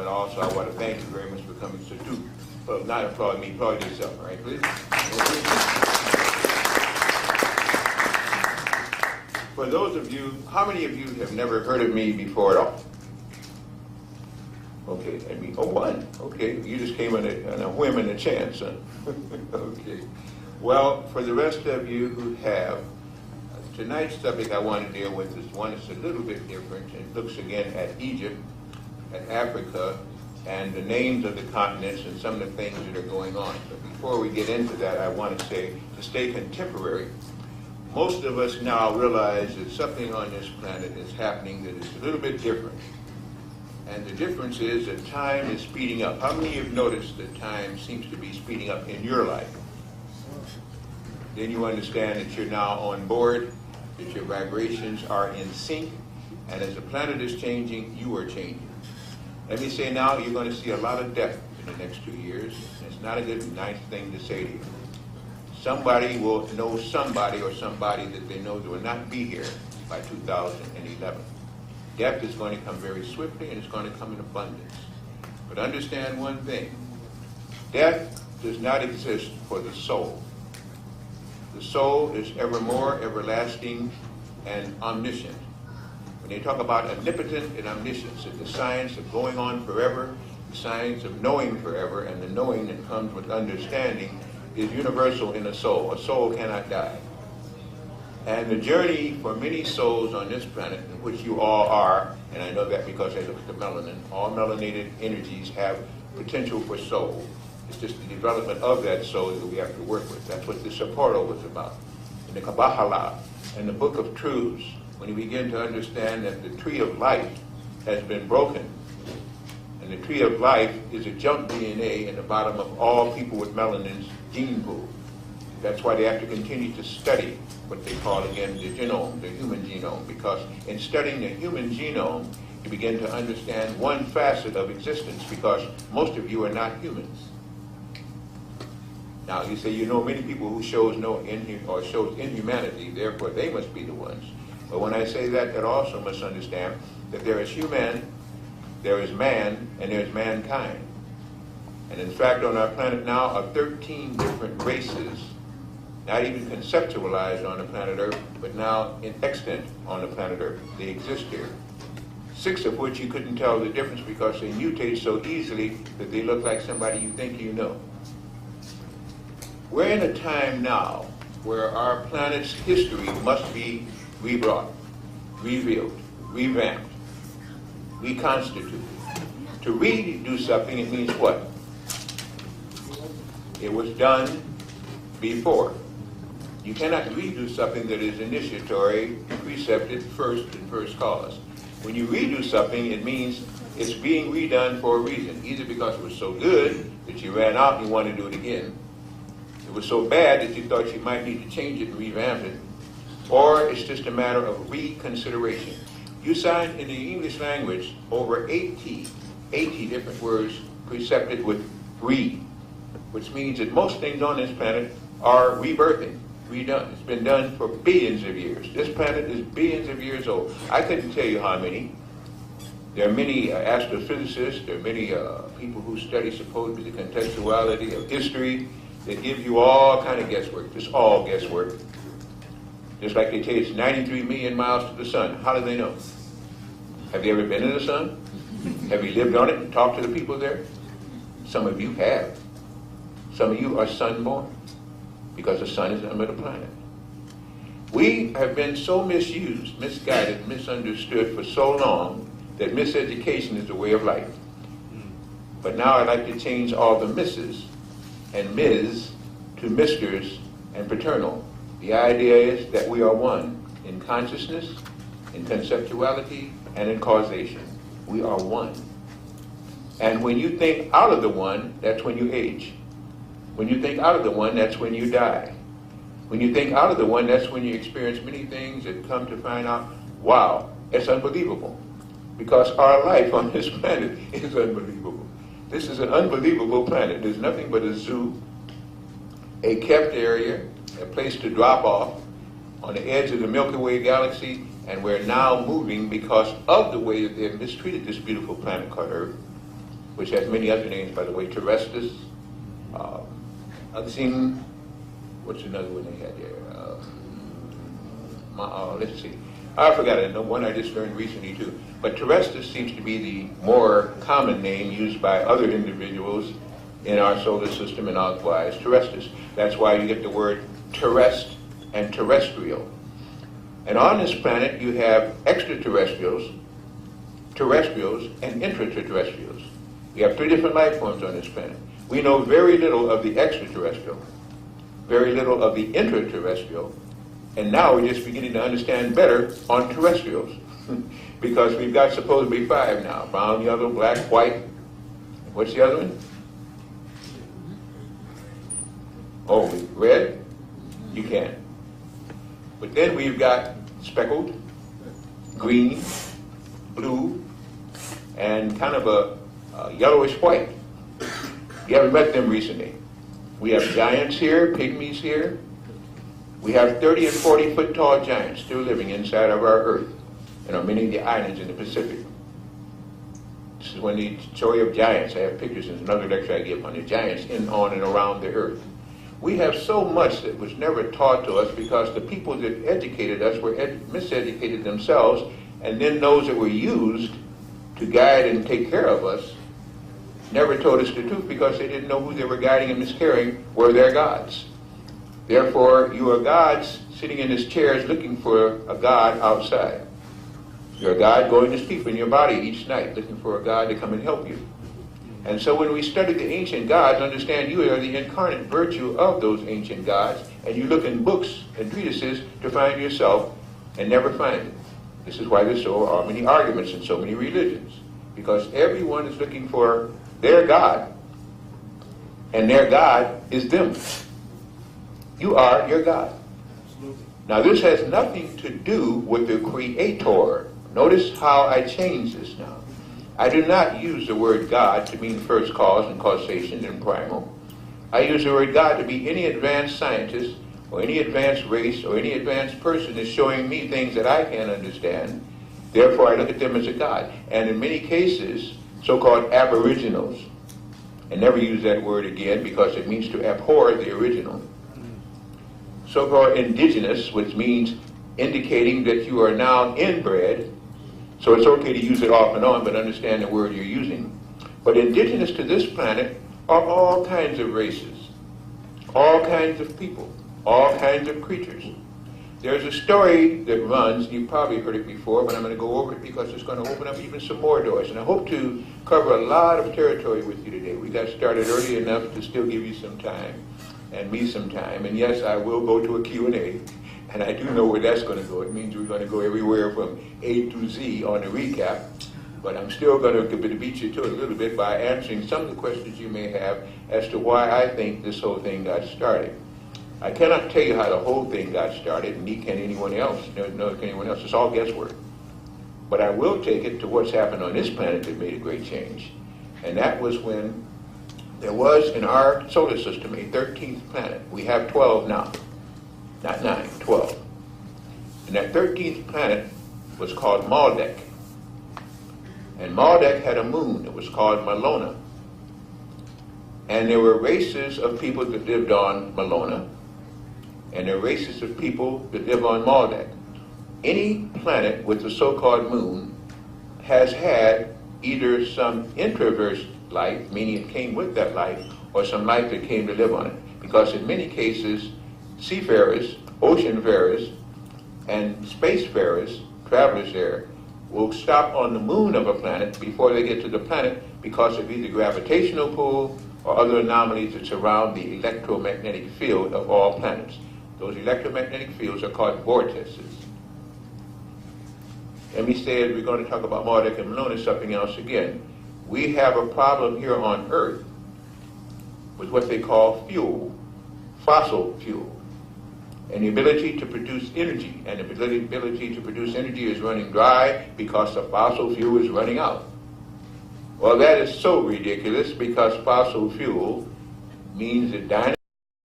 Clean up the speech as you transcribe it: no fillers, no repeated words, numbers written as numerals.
but also I want to thank you very much for coming. So do, well, not applaud me, applaud yourself, all right, please? For those of you, how many of you have never heard of me before at all? Okay, I mean, oh, one. Okay, you just came on a whim and a chance, huh? Okay. Well, for the rest of you who have, tonight's subject I want to deal with is one that's a little bit different. It looks again at Egypt, at Africa, and the names of the continents and some of the things that are going on. But before we get into that, I want to say, to stay contemporary, most of us now realize that something on this planet is happening that is a little bit different. And the difference is that time is speeding up. How many of you have noticed that time seems to be speeding up in your life? Then you understand that you're now on board, that your vibrations are in sync, and as the planet is changing, you are changing. Let me say now, you're going to see a lot of death in the next 2 years. And it's not a good, nice thing to say to you. Somebody will know somebody or somebody that they know that will not be here by 2011. Death is going to come very swiftly, and it's going to come in abundance. But understand one thing. Death does not exist for the soul. The soul is evermore, everlasting, and omniscient. When they talk about omnipotent and omniscience, it's the science of going on forever, the science of knowing forever, and the knowing that comes with understanding is universal in a soul. A soul cannot die. And the journey for many souls on this planet, in which you all are, and I know that because I look at the melanin, all melanated energies have potential for soul. It's just the development of that soul that we have to work with. That's what the Sapporo was about. In the Kabbalah and the Book of Truths, when you begin to understand that the tree of life has been broken, and the tree of life is a junk DNA in the bottom of all people with melanin's gene pool. That's why they have to continue to study what they call, again, the genome, the human genome, because in studying the human genome, you begin to understand one facet of existence, because most of you are not humans. Now, you say you know many people who shows shows inhumanity, therefore they must be the ones. But when I say that, that also must understand that there is human, there is man, and there is mankind. And in fact, on our planet now are 13 different races, not even conceptualized on the planet Earth, but now in extant on the planet Earth. They exist here. 6 of which you couldn't tell the difference because they mutate so easily that they look like somebody you think you know. We're in a time now where our planet's history must be rebrought, revealed, revamped, reconstituted. To redo something, it means what? It was done before. You cannot redo something that is initiatory, precepted, first, and first cause. When you redo something, it means it's being redone for a reason, either because it was so good that you ran out and you want to do it again. It was so bad that you thought you might need to change it and revamp it, or it's just a matter of reconsideration. You find in the English language over 80 different words precepted with re, which means that most things on this planet are rebirthing, redone. It's been done for billions of years. This planet is billions of years old. I couldn't tell you how many. There are many astrophysicists, there are many people who study supposedly the contextuality of history that give you all kind of guesswork, just all guesswork. Just like they tell you it's 93 million miles to the sun. How do they know? Have you ever been in the sun? Have you lived on it and talked to the people there? Some of you have. Some of you are sun-born because the sun is under the planet. We have been so misused, misguided, misunderstood for so long that miseducation is the way of life. But now I'd like to change all the misses and Ms. to Misters and paternal. The idea is that we are one in consciousness, in conceptuality, and in causation. We are one. And when you think out of the one, that's when you age. When you think out of the one, that's when you die. When you think out of the one, that's when you experience many things and come to find out, wow, it's unbelievable. Because our life on this planet is unbelievable. This is an unbelievable planet. There's nothing but a zoo, a kept area, a place to drop off on the edge of the Milky Way galaxy, and we're now moving because of the way that they've mistreated this beautiful planet called Earth. which has many other names, by the way, terrestris, uxine, what's another one they had there? Let's see. I forgot it. The one I just learned recently too. But terrestris seems to be the more common name used by other individuals in our solar system and otherwise, terrestris. That's why you get the word terrest and terrestrial. And on this planet you have extraterrestrials, terrestrials, and intraterrestrials. We have 3 different life forms on this planet. We know very little of the extraterrestrial, very little of the intraterrestrial, and now we're just beginning to understand better on terrestrials because we've got supposedly 5 now: brown, yellow, black, white. What's the other one? Oh, red? You can. But then we've got speckled, green, blue, and kind of a yellowish white. You haven't met them recently. We have giants here, pygmies here. We have 30 and 40 foot tall giants still living inside of our Earth and on many of the islands in the Pacific. This is when the story of giants, I have pictures in another lecture I give on the giants in, on, and around the Earth. We have so much that was never taught to us because the people that educated us were miseducated themselves, and then those that were used to guide and take care of us never told us the truth because they didn't know who they were guiding and miscarrying were their gods. Therefore, you are gods sitting in these chairs looking for a God outside. You're a God going to sleep in your body each night looking for a God to come and help you. And so when we study the ancient gods, understand you are the incarnate virtue of those ancient gods, and you look in books and treatises to find yourself and never find it. This is why there's so many arguments in so many religions, because everyone is looking for their God, and their God is them. You are your God. Now this has nothing to do with the Creator. Notice how I change this now. I do not use the word God to mean first cause and causation and primal. I use the word God to be any advanced scientist or any advanced race or any advanced person is showing me things that I can't understand. Therefore I look at them as a God. And in many cases, so-called aboriginals, and never use that word again because it means to abhor the original. So-called indigenous, which means indicating that you are now inbred. So it's okay to use it off and on, but understand the word you're using. But indigenous to this planet are all kinds of races, all kinds of people, all kinds of creatures. There's a story that runs, you've probably heard it before, but I'm going to go over it because it's going to open up even some more doors. And I hope to cover a lot of territory with you today. We got started early enough to still give you some time, and me some time. And yes, I will go to a Q&A. And I do know where that's going to go. It means we're going to go everywhere from A to Z on the recap. But I'm still going to beat you to it a little bit by answering some of the questions you may have as to why I think this whole thing got started. I cannot tell you how the whole thing got started, and neither can anyone else. No, can anyone else. It's all guesswork. But I will take it to what's happened on this planet that made a great change. And that was when there was in our solar system a 13th planet. We have 12 now. Not 9, 12. And that 13th planet was called Maldek. And Maldek had a moon that was called Malona. And there were races of people that lived on Malona. And there are races of people that live on Maldek. Any planet with the so-called moon has had either some intraverse life, meaning it came with that life, or some life that came to live on it. Because in many cases, seafarers, oceanfarers, and spacefarers, travelers there, will stop on the moon of a planet before they get to the planet because of either gravitational pull or other anomalies that surround the electromagnetic field of all planets. Those electromagnetic fields are called vortices. Let me say, as we're going to talk about Marduk and Malona, something else again. We have a problem here on Earth with what they call fuel, fossil fuel. And the ability to produce energy, and the ability to produce energy is running dry because the fossil fuel is running out. Well, that is so ridiculous because fossil fuel means that dynamite